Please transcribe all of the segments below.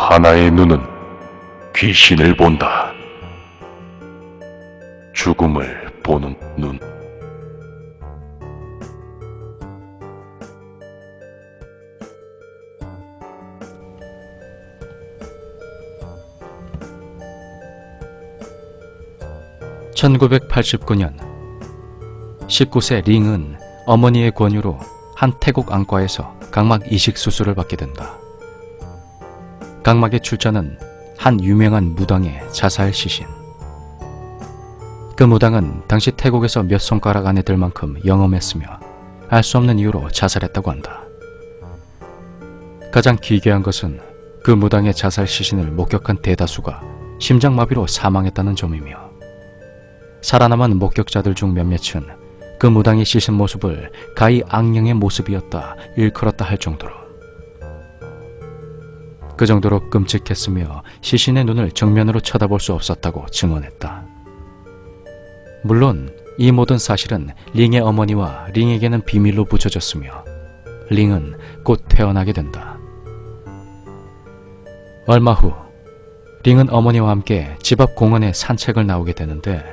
하나의 눈은 귀신을 본다. 죽음을 보는 눈. (1989년) 19세 링은 어머니의 권유로 한 태국 안과에서 각막 이식 수술을 받게 된다. 각막의 출처는 한 유명한 무당의 자살 시신. 그 무당은 당시 태국에서 몇 손가락 안에 들 만큼 영험했으며 알 수 없는 이유로 자살했다고 한다. 가장 기괴한 것은 그 무당의 자살 시신을 목격한 대다수가 심장마비로 사망했다는 점이며, 살아남은 목격자들 중 몇몇은 그 무당의 시신 모습을 가히 악령의 모습이었다 일컬었다 할 정도로, 그 정도로 끔찍했으며 시신의 눈을 정면으로 쳐다볼 수 없었다고 증언했다. 물론 이 모든 사실은 링의 어머니와 링에게는 비밀로 붙여졌으며 링은 곧 태어나게 된다. 얼마 후 링은 어머니와 함께 집 앞 공원에 산책을 나오게 되는데,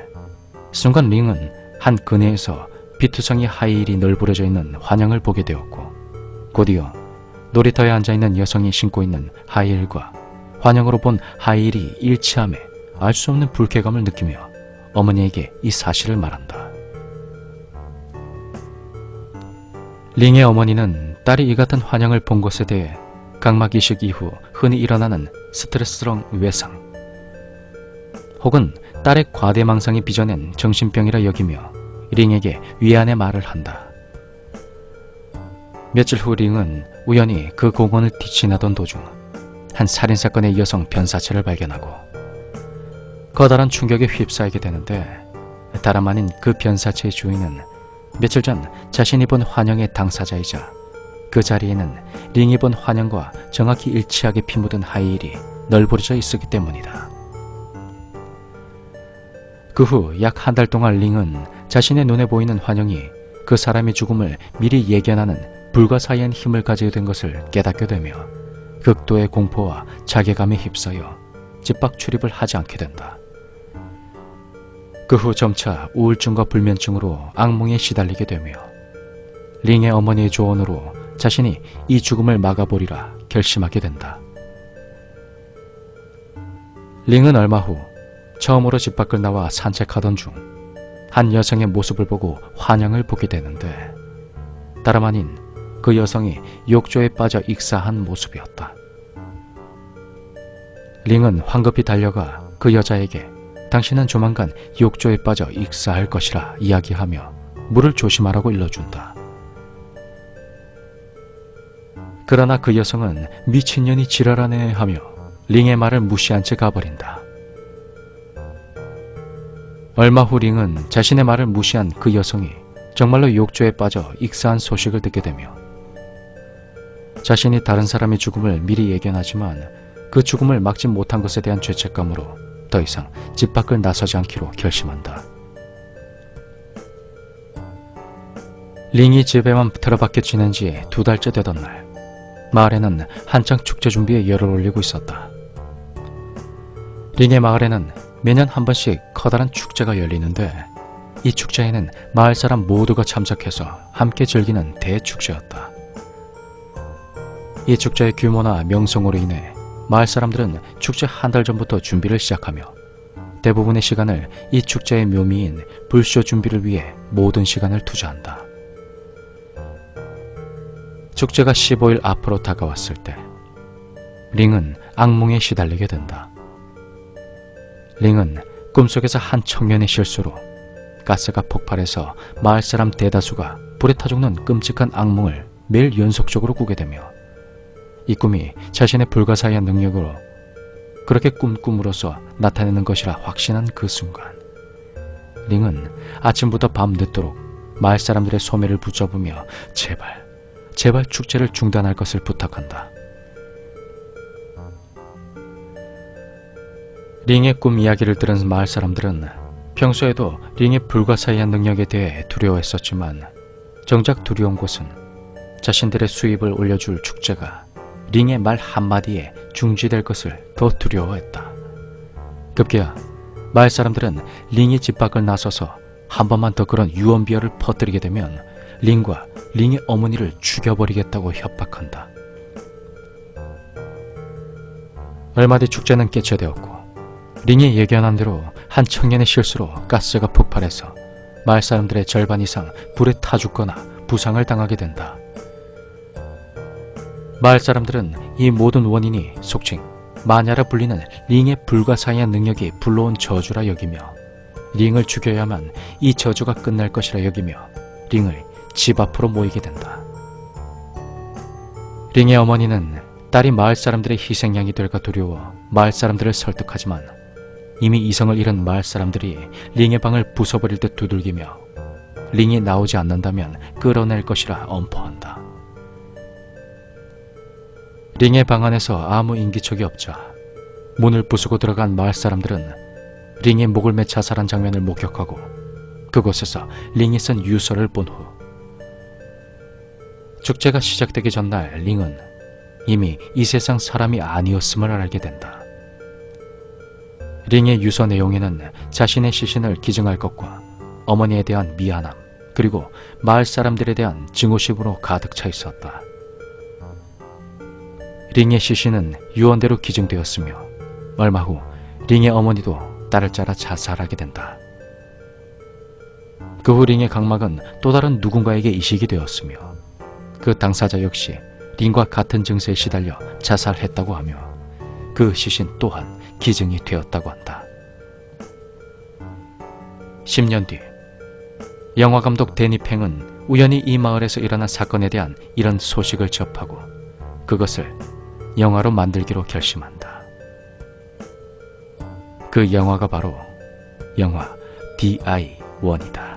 순간 링은 한 그네에서 비투성이 하이힐이 널브러져 있는 환영을 보게 되었고, 곧이어 놀이터에 앉아있는 여성이 신고 있는 하이힐과 환영으로 본 하이힐이 일치함에 알 수 없는 불쾌감을 느끼며 어머니에게 이 사실을 말한다. 링의 어머니는 딸이 이 같은 환영을 본 것에 대해 각막 이식 이후 흔히 일어나는 스트레스성 외상 혹은 딸의 과대망상이 빚어낸 정신병이라 여기며 링에게 위안의 말을 한다. 며칠 후 링은 우연히 그 공원을 지나던 도중 한 살인사건의 여성 변사체를 발견하고 커다란 충격에 휩싸이게 되는데, 다름 아닌 그 변사체의 주인은 며칠 전 자신이 본 환영의 당사자이자 그 자리에는 링이 본 환영과 정확히 일치하게 피 묻은 하이힐이 널브러져 있었기 때문이다. 그 후 약 한 달 동안 링은 자신의 눈에 보이는 환영이 그 사람의 죽음을 미리 예견하는 불가사의한 힘을 가지게 된 것을 깨닫게 되며 극도의 공포와 자괴감에 휩싸여 집 밖 출입을 하지 않게 된다. 그 후 점차 우울증과 불면증으로 악몽에 시달리게 되며 링의 어머니의 조언으로 자신이 이 죽음을 막아보리라 결심하게 된다. 링은 얼마 후 처음으로 집 밖을 나와 산책하던 중 한 여성의 모습을 보고 환영을 보게 되는데, 다름 아닌 그 여성이 욕조에 빠져 익사한 모습이었다. 링은 황급히 달려가 그 여자에게 당신은 조만간 욕조에 빠져 익사할 것이라 이야기하며 물을 조심하라고 일러준다. 그러나 그 여성은 미친년이 지랄하네 하며 링의 말을 무시한 채 가버린다. 얼마 후 링은 자신의 말을 무시한 그 여성이 정말로 욕조에 빠져 익사한 소식을 듣게 되며, 자신이 다른 사람의 죽음을 미리 예견하지만 그 죽음을 막지 못한 것에 대한 죄책감으로 더 이상 집 밖을 나서지 않기로 결심한다. 링이 집에만 틀어박혀 지낸 지 2달째 되던 날, 마을에는 한창 축제 준비에 열을 올리고 있었다. 링의 마을에는 매년 한 번씩 커다란 축제가 열리는데, 이 축제에는 마을 사람 모두가 참석해서 함께 즐기는 대축제였다. 이 축제의 규모나 명성으로 인해 마을 사람들은 축제 한 달 전부터 준비를 시작하며 대부분의 시간을 이 축제의 묘미인 불쇼 준비를 위해 모든 시간을 투자한다. 축제가 15일 앞으로 다가왔을 때 링은 악몽에 시달리게 된다. 링은 꿈속에서 한 청년의 실수로 가스가 폭발해서 마을 사람 대다수가 불에 타 죽는 끔찍한 악몽을 매일 연속적으로 꾸게 되며, 이 꿈이 자신의 불가사의한 능력으로 그렇게 꿈꾸므로써 나타내는 것이라 확신한 그 순간, 링은 아침부터 밤 늦도록 마을 사람들의 소매를 붙잡으며 제발 축제를 중단할 것을 부탁한다. 링의 꿈 이야기를 들은 마을 사람들은 평소에도 링의 불가사의한 능력에 대해 두려워했었지만, 정작 두려운 것은 자신들의 수입을 올려줄 축제가 링의 말 한마디에 중지될 것을 더 두려워했다. 급기야 마을 사람들은 링이 집 밖을 나서서 한 번만 더 그런 유언비어를 퍼뜨리게 되면 링과 링의 어머니를 죽여버리겠다고 협박한다. 얼마 뒤 축제는 개최되었고 링이 예견한 대로 한 청년의 실수로 가스가 폭발해서 마을 사람들의 절반 이상 불에 타 죽거나 부상을 당하게 된다. 마을 사람들은 이 모든 원인이 속칭 마냐라 불리는 링의 불가사의한 능력이 불러온 저주라 여기며 링을 죽여야만 이 저주가 끝날 것이라 여기며 링을 집 앞으로 모이게 된다. 링의 어머니는 딸이 마을 사람들의 희생양이 될까 두려워 마을 사람들을 설득하지만 이미 이성을 잃은 마을 사람들이 링의 방을 부숴버릴 듯 두들기며 링이 나오지 않는다면 끌어낼 것이라 엄포한다. 링의 방 안에서 아무 인기척이 없자 문을 부수고 들어간 마을 사람들은 링이 목을 매 자살한 장면을 목격하고 그곳에서 링이 쓴 유서를 본 후 축제가 시작되기 전날 링은 이미 이 세상 사람이 아니었음을 알게 된다. 링의 유서 내용에는 자신의 시신을 기증할 것과 어머니에 대한 미안함 그리고 마을 사람들에 대한 증오심으로 가득 차 있었다. 링의 시신은 유언대로 기증되었으며 얼마 후 링의 어머니도 딸을 짜라 자살하게 된다. 그 후 링의 각막은 또 다른 누군가에게 이식이 되었으며 그 당사자 역시 링과 같은 증세에 시달려 자살했다고 하며 그 시신 또한 기증이 되었다고 한다. 10년 뒤 영화감독 데니 팽은 우연히 이 마을에서 일어난 사건에 대한 이런 소식을 접하고 그것을 영화로 만들기로 결심한다. 그 영화가 바로 영화 DI1이다.